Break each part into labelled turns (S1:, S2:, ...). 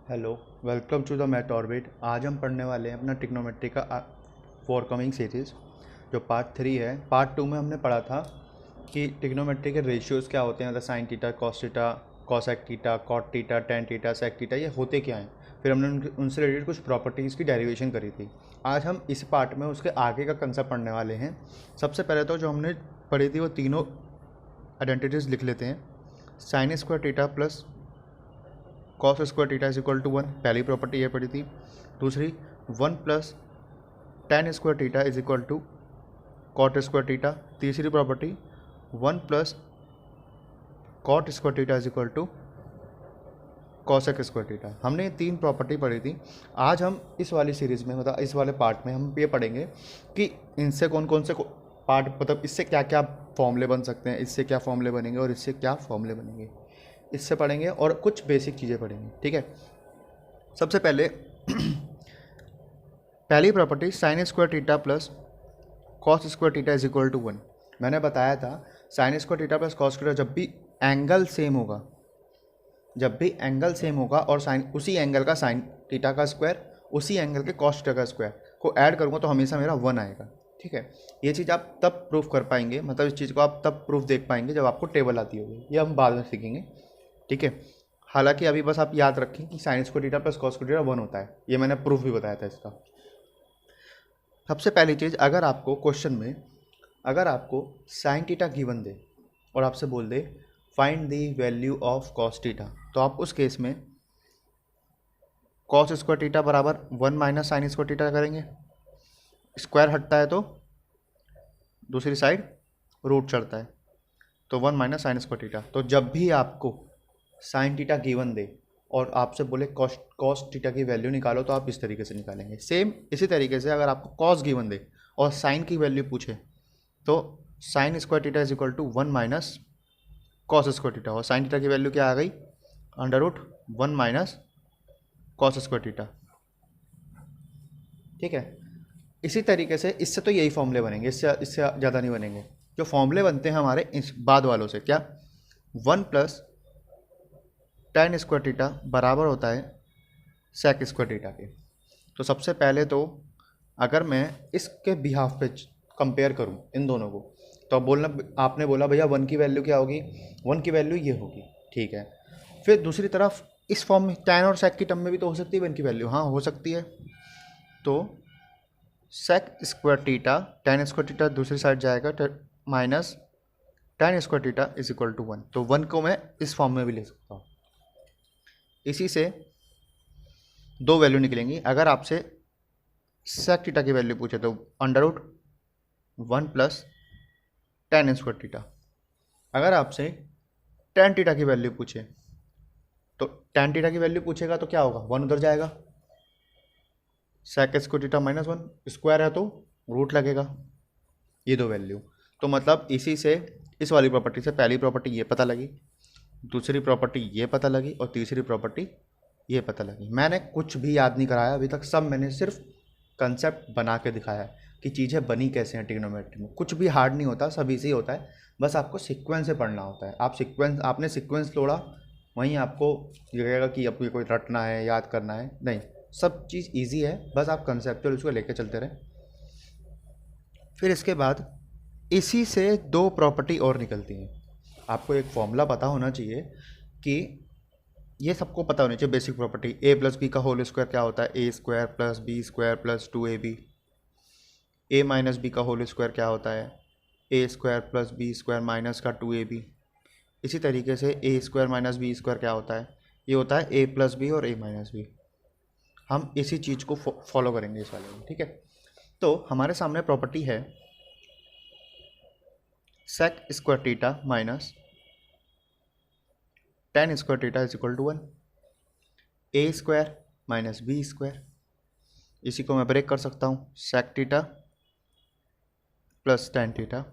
S1: Hello, welcome to the Math Orbit. आज हम पढ़ने वाले हैं अपना ट्रिग्नोमेट्री का फॉरकमिंग सीरीज़ जो पार्ट 3 है। पार्ट 2 में हमने पढ़ा था कि ट्रिग्नोमेट्री के रेशियोज़ क्या होते हैं, मतलब sine theta, cos theta, cosec theta, cot theta, tan theta, sec theta, ये होते क्या हैं। फिर हमने उनसे रिलेटेड कुछ प्रॉपर्टीज़ की डेरिवेशन करी थी। आज हम इस पार्ट में उसके आगे का कंसेप्ट पढ़ने वाले हैं। सबसे पहले तो जो हमने पढ़ी थी वो तीनों आइडेंटिटीज़ लिख लेते हैं। Sine square theta plus cos square theta is equal to 1, पहली प्रॉपर्टी ये पड़ी थी। दूसरी 1 plus tan square theta is equal to cot square theta. तीसरी property 1 plus cot square theta is equal to cosec square theta. हमने ये तीन property पढ़ी थी। आज हम इस वाली सीरीज़ में, मतलब इस वाले पार्ट में हम ये पढ़ेंगे कि इनसे कौन कौन से पार्ट, मतलब इससे क्या क्या फॉर्मूले बन सकते हैं, इससे क्या फॉर्मूले बनेंगे और इससे क्या फॉर्मूले बनेंगे, इससे पढ़ेंगे और कुछ बेसिक चीज़ें पढ़ेंगे। ठीक है, सबसे पहले पहली property sine square theta plus cos square theta is equal to 1। मैंने बताया था sine square theta plus cos square जब भी एंगल सेम होगा, जब भी एंगल सेम होगा और साइन उसी एंगल का साइन थीटा का स्क्वायर उसी एंगल के कॉस थीटा का स्क्वायर को ऐड करूँगा तो हमेशा मेरा 1 आएगा। ठीक है, ये चीज़ आप तब प्रूफ कर पाएंगे, मतलब इस चीज़ को आप तब प्रूफ देख पाएंगे जब आपको टेबल आती होगी। ये हम बाद में सीखेंगे। ठीक है, हालांकि अभी बस आप याद रखें कि sign square theta plus cos square theta 1 होता है। ये मैंने प्रूफ भी बताया था इसका। सबसे पहली चीज़, अगर आपको क्वेश्चन में अगर आपको साइन थीटा गिवन दे और आपसे बोल they find the value of cos theta, तो आप उस केस में कॉस स्क्वायर थीटा बराबर 1 माइनस साइन स्क्वायर थीटा करेंगे। स्क्वायर हटता है तो दूसरी साइड रूट चढ़ता है, तो 1 माइनस साइन स्क्वायर थीटा। तो जब भी आपको साइन थीटा गिवन दे और आपसे बोले कॉस थीटा की वैल्यू निकालो, तो आप इस तरीके से निकालेंगे। सेम इसी तरीके से अगर आपको कॉस गिवन दे और साइन की वैल्यू पूछे तो sine square theta is equal to 1 minus cos square theta, और साइन थीटा की वैल्यू क्या आ गई, under root 1 minus cos square theta. ठीक है, इसी तरीके से इससे तो यही फॉर्मूले बनेंगे, इससे इससे ज़्यादा नहीं बनेंगे। जो फॉर्मूले बनते हैं हमारे इस बाद वालों से, क्या 1 प्लस टेन स्क्वायर थीटा बराबर होता है सेक स्क्वायर थीटा के। तो सबसे पहले तो अगर मैं इसके बिहाफ पे कंपेयर करूं इन दोनों को, तो आपने बोला भैया 1 की वैल्यू क्या होगी, 1 की वैल्यू ये होगी। ठीक है, फिर दूसरी तरफ इस फॉर्म में टेन और सेक की टर्म में भी तो हो सकती है 1 की वैल्यू, हाँ हो सकती है। तो sec square theta tan square theta दूसरी साइड जाएगा minus tan square theta is equal to 1। तो 1 को मैं इस फॉर्म में भी ले सकता हूँ। इसी से दो वैल्यू निकलेंगी। अगर आपसे सेक थीटा की वैल्यू पूछे तो under root 1 plus tan square theta. अगर आपसे टेन थीटा की वैल्यू पूछे तो टेन थीटा की वैल्यू पूछेगा तो क्या होगा, 1 उधर जाएगा, sec square theta minus 1, square है तो रूट लगेगा। ये दो वैल्यू, तो मतलब इसी से इस वाली प्रॉपर्टी से पहली प्रॉपर्टी ये पता लगी, दूसरी प्रॉपर्टी ये पता लगी और तीसरी प्रॉपर्टी ये पता लगी। मैंने कुछ भी याद नहीं कराया अभी तक, सब मैंने सिर्फ कंसेप्ट बना के दिखाया कि चीज़ें बनी कैसे हैं। ट्रिग्नोमेट्री में कुछ भी हार्ड नहीं होता, सब इजी होता है, बस आपको सीक्वेंस से पढ़ना होता है। आपने सीक्वेंस तोड़ा, वहीं आपको लगेगा कि अब कोई रटना है, याद करना है, नहीं, सब चीज़ ईजी है, बस आप कंसेप्चुअल उसको लेके चलते रहें। फिर इसके बाद इसी से दो प्रॉपर्टी और निकलती हैं। आपको एक फॉर्मूला पता होना चाहिए कि ये सबको पता होनी चाहिए, basic property. A plus b का होल स्क्वायर क्या होता है, a square plus b square plus 2ab। A minus b का होल स्क्वायर क्या होता है, a square plus b square minus का 2ab। इसी तरीके से ए स्क्वायर माइनस बी स्क्वायर क्या होता है, ये होता है ए प्लस बी और ए माइनस बी। हम इसी चीज़ को फॉलो करेंगे इस वाले में। ठीक है, तो हमारे सामने प्रॉपर्टी है sec square theta minus tan square theta is equal to 1, A square minus B square. इसी को मैं ब्रेक कर सकता हूँ, sec theta plus tan theta,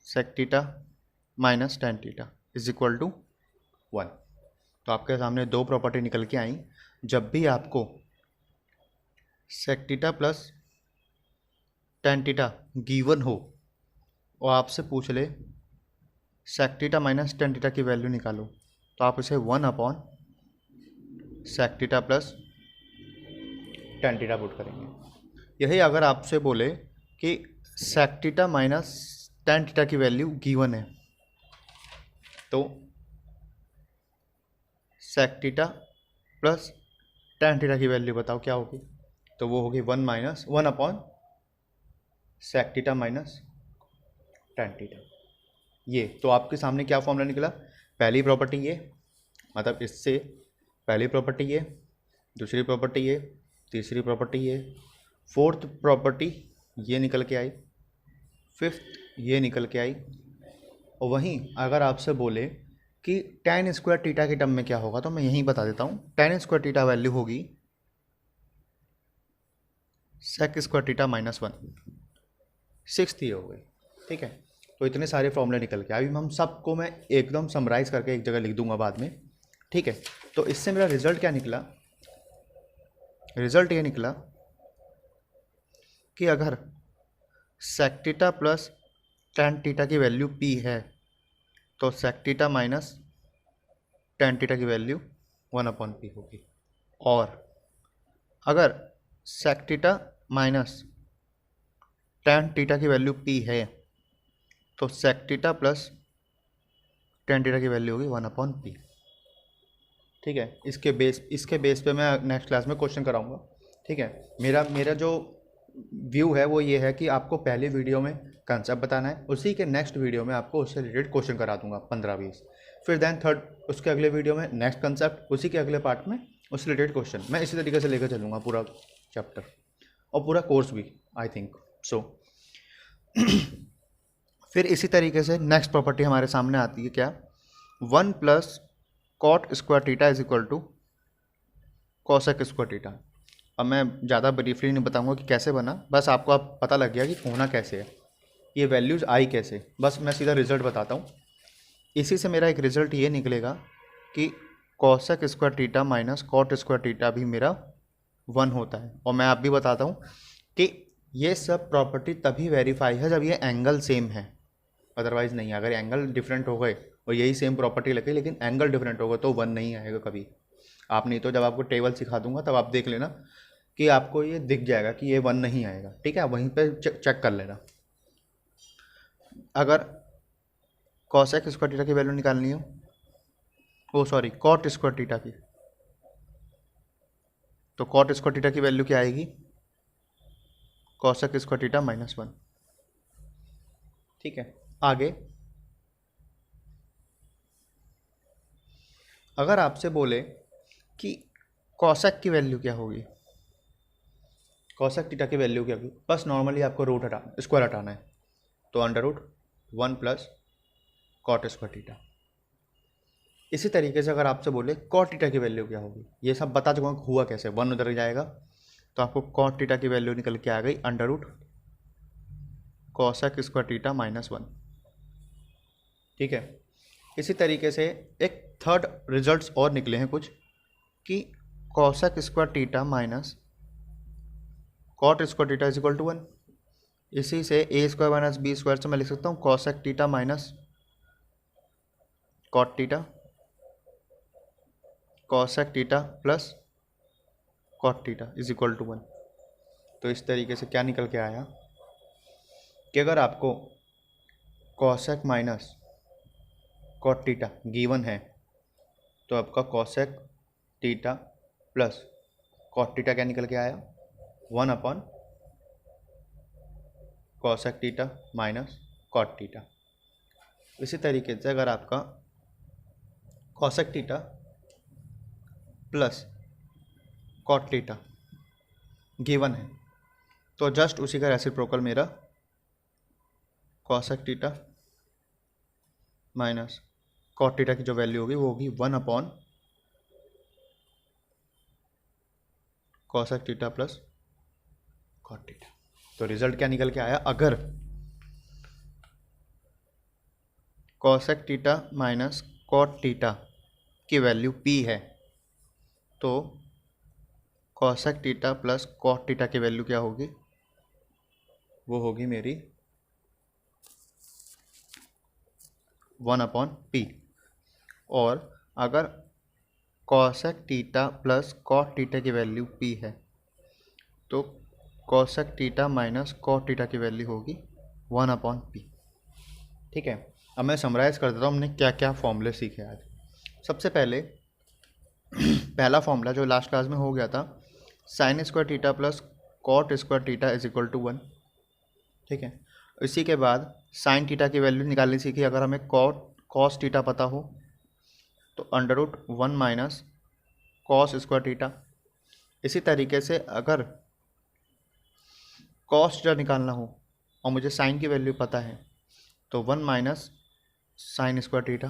S1: sec theta minus tan theta is equal to 1। तो आपके सामने दो प्रॉपर्टी निकल के आई। जब भी आपको sec theta plus tan theta given हो और आपसे पूछ ले sec theta minus tan theta की वैल्यू निकालो, तो आप इसे 1 upon sec theta plus tan theta put करेंगे। यही अगर आपसे बोले कि sec theta minus tan theta की वैल्यू गिवन है, तो sec theta plus tan theta की वैल्यू बताओ क्या होगी, तो वो होगी 1 upon sec theta minus tan theta. ये तो आपके सामने क्या फॉर्मूला निकला, पहली प्रॉपर्टी ये, मतलब इससे पहली प्रॉपर्टी ये, दूसरी प्रॉपर्टी ये, तीसरी प्रॉपर्टी ये, फोर्थ प्रॉपर्टी ये निकल के आई, फिफ्थ ये निकल के आई। और वहीं अगर आपसे बोले कि टेन स्क्वायर थीटा के टर्म में क्या होगा, तो मैं यहीं बता देता हूँ। टेन स्क्वायर थीटा वैल्यू होगी sec square theta minus 1, sixth ये हो गई। ठीक है, तो इतने सारे फॉर्मूले निकल के अभी हम सबको मैं एकदम समराइज करके एक जगह लिख दूंगा बाद में। ठीक है, तो इससे मेरा रिजल्ट क्या निकला, रिजल्ट ये निकला कि अगर sec theta plus tan theta की वैल्यू पी है, तो sec theta minus tan theta की वैल्यू 1/p होगी। और अगर sec theta minus tan theta की वैल्यू p है, तो sec theta plus tan theta की वैल्यू होगी 1/p। ठीक है, इसके बेस पे मैं नेक्स्ट क्लास में क्वेश्चन कराऊंगा। ठीक है, मेरा जो व्यू है वो ये है कि आपको पहले वीडियो में कंसेप्ट बताना है, उसी के नेक्स्ट वीडियो में आपको उससे रिलेटेड क्वेश्चन करा दूंगा 15-20, फिर देन थर्ड उसके अगले वीडियो में नेक्स्ट कंसेप्ट, उसी के अगले पार्ट में उससे रिलेटेड क्वेश्चन। मैं इसी तरीके से लेकर चलूँगा पूरा चैप्टर और पूरा कोर्स भी, आई थिंक सो। फिर इसी तरीके से नेक्स्ट प्रॉपर्टी हमारे सामने आती है क्या, 1 plus cot square theta is equal to cosec square theta. अब मैं ज़्यादा ब्रीफली नहीं बताऊंगा कि कैसे बना, बस आपको अब पता लग गया कि होना कैसे है, ये वैल्यूज़ आई कैसे, बस मैं सीधा रिजल्ट बताता हूँ। इसी से मेरा एक रिजल्ट ये निकलेगा कि cosec square theta minus cot square theta भी मेरा 1 होता है। और मैं आप भी बताता हूँ कि ये सब प्रॉपर्टी तभी वेरीफाई है जब ये एंगल सेम है, अदरवाइज़ नहीं। अगर एंगल डिफरेंट हो गए और यही सेम प्रॉपर्टी लगे लेकिन एंगल डिफरेंट होगा तो 1 नहीं आएगा कभी। आप नहीं तो जब आपको टेबल सिखा दूंगा तब आप देख लेना कि आपको ये दिख जाएगा कि ये 1 नहीं आएगा। ठीक है, वहीं पे चेक कर लेना। अगर कॉसेक स्क्वायर थीटा की वैल्यू निकालनी हो, ओ सॉरी कॉट स्क्वायर थीटा की, तो कॉट स्क्वायर थीटा की वैल्यू क्या आएगी, कॉसेक स्क्वायर थीटा माइनस 1। ठीक है, आगे अगर आपसे बोले कि कॉसेक की वैल्यू क्या होगी, कॉसेक थीटा की वैल्यू क्या होगी, बस नॉर्मली आपको रूट स्क्वायर हटाना है, तो under root 1 plus cot square theta. इसी तरीके से अगर आपसे बोले कॉट थीटा की वैल्यू क्या होगी, ये सब बता चुका हूँ हुआ कैसे, 1 उधर जाएगा तो आपको कॉट थीटा की वैल्यू निकल के आ गई under root cosec square theta minus 1। ठीक है, इसी तरीके से एक थर्ड रिजल्ट्स और निकले हैं कुछ कि cosec square theta minus cot square theta is equal to 1। इसी से ए स्क्वायर माइनस बी स्क्वायर से मैं लिख सकता हूँ cosec theta minus cot theta, cosec theta plus cot theta is equal to 1। तो इस तरीके से क्या निकल के आया कि अगर आपको cosec minus cot theta given है, तो आपका cosec theta plus cot theta क्या निकल के आया, 1 cosec theta minus cot theta. इसी तरीके से अगर आपका cosec theta plus cot theta given है, तो जस्ट उसी का रेसिप्रोकल मेरा cosec theta minus cot theta की जो वैल्यू होगी वो होगी 1 cosec theta plus cot theta. तो रिजल्ट क्या निकल के आया, अगर cosec theta minus cot theta की वैल्यू p है, तो cosec theta plus cot theta की वैल्यू क्या होगी, वो होगी मेरी 1/p। और अगर cosec theta plus cot theta की वैल्यू पी है, तो cosec theta minus cot theta की वैल्यू होगी 1/p। ठीक है, अब मैं समराइज कर देता हूँ हमने क्या क्या फॉर्मूले सीखे आज। सबसे पहले पहला फॉर्मूला जो लास्ट क्लास में हो गया था, sine square theta plus cot square theta is equal to 1। ठीक है, इसी के बाद साइन थीटा की वैल्यू निकालनी सीखी। अगर हमें कॉस थीटा पता हो तो √1 माइनस कॉस स्क्वायर थीटा। इसी तरीके से अगर कॉस थीटा निकालना हो और मुझे साइन की वैल्यू पता है तो 1 minus sine square theta.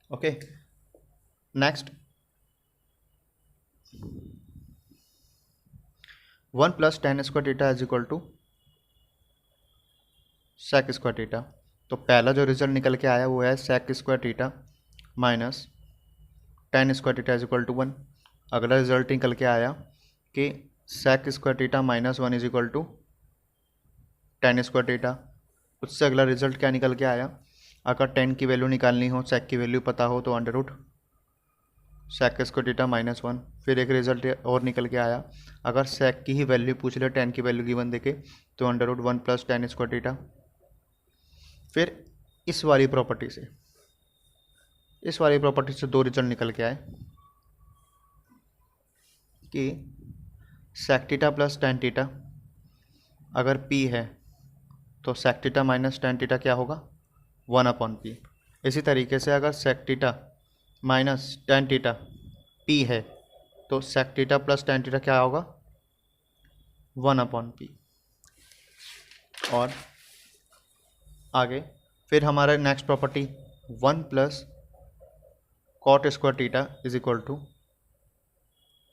S1: Okay, next 1 plus tan square theta is equal to sec square theta. तो पहला जो रिजल्ट निकल के आया वो है sec square theta minus tan square theta is equal to 1। अगला रिजल्ट निकल के आया कि sec square theta minus 1 is equal to tan square theta. उससे अगला रिजल्ट क्या निकल के आया, अगर टेन की वैल्यू निकालनी हो, सेक की वैल्यू पता हो तो under sec square theta minus 1। फिर एक रिजल्ट और निकल के आया, अगर सेक की ही वैल्यू पूछ ले, टेन की वैल्यू गिवन देके, तो √1 प्लस टेन स्क्वायर थीटा। फिर इस वाली प्रॉपर्टी से दो रिजल्ट निकल के आए कि sec theta plus tan theta अगर p है तो sec theta minus tan theta क्या होगा, 1/p। इसी तरीके से अगर sec theta minus tan theta p है तो sec theta plus tan theta क्या होगा, 1/p। और आगे फिर हमारा next property 1 plus cot square theta is equal to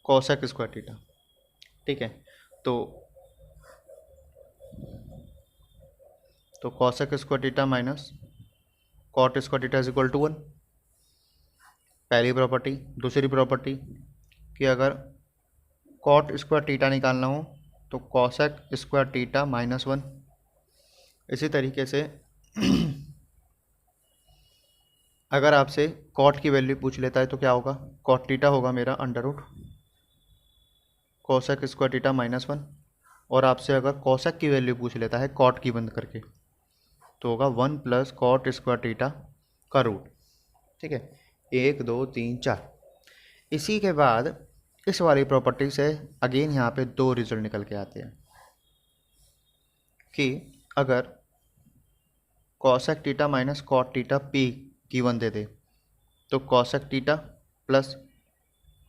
S1: cosec square theta. ठीक है, तो cosec square theta minus cot square theta is equal to 1, पहली प्रॉपर्टी। दूसरी प्रॉपर्टी कि अगर कॉट स्क्वायर थीटा निकालना हो तो कॉसेक स्क्वायर थीटा माइनस 1। इसी तरीके से अगर आपसे कॉट की वैल्यू पूछ लेता है तो क्या होगा, कॉट थीटा होगा मेरा under cosec square theta minus 1। और आपसे अगर कॉसेक की वैल्यू पूछ लेता है कॉट की बंद करके तो होगा 1 प्लस कॉट स्क्वायर थीटा का रूट। ठीक है, 1 2 3 4। इसी के बाद इस वाली प्रॉपर्टी से अगेन यहाँ पे दो रिजल्ट निकल के आते हैं कि अगर cosec theta minus cot theta p given दे दे तो cosec theta plus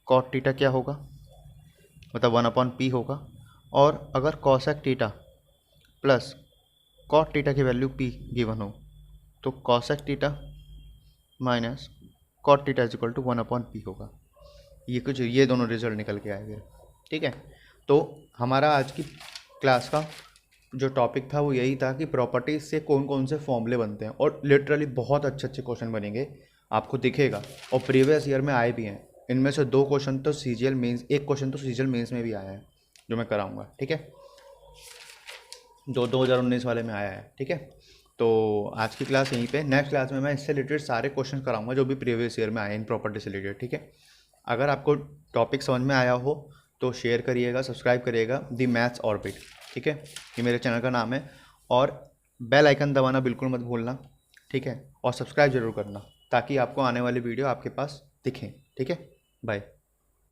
S1: cot theta क्या होगा, मतलब 1/p होगा। और अगर cosec theta plus cot theta की वैल्यू p गिवन हो तो cosec theta minus cot theta is equal to 1/p होगा। ये दोनों रिजल्ट निकल के आए फिर। ठीक है, तो हमारा आज की क्लास का जो टॉपिक था वो यही था कि प्रॉपर्टीज से कौन कौन से फॉर्मूले बनते हैं, और लिटरली बहुत अच्छे अच्छे क्वेश्चन बनेंगे, आपको दिखेगा। और प्रीवियस ईयर में आए भी हैं, इनमें से 2 क्वेश्चन तो सीजीएल मेंस, एक क्वेश्चन तो सीजीएल मेंस में भी आया है जो मैं कराऊंगा। ठीक है, 2019 वाले में आया है। ठीक है, तो आज की क्लास यहीं पे। नेक्स्ट क्लास में मैं इससे रिलेटेड सारे क्वेश्चन कराऊंगा जो भी प्रीवियस ईयर में आए इन प्रॉपर्टी से रिलेटेड। ठीक है, अगर आपको टॉपिक समझ में आया हो तो शेयर करिएगा, सब्सक्राइब करिएगा दी मैथ्स ऑर्बिट। ठीक है, ये मेरे चैनल का नाम है, और बेल आइकन दबाना बिल्कुल मत भूलना। ठीक है, और सब्सक्राइब जरूर करना ताकि आपको आने वाली वीडियो आपके पास दिखें। ठीक है, बाय।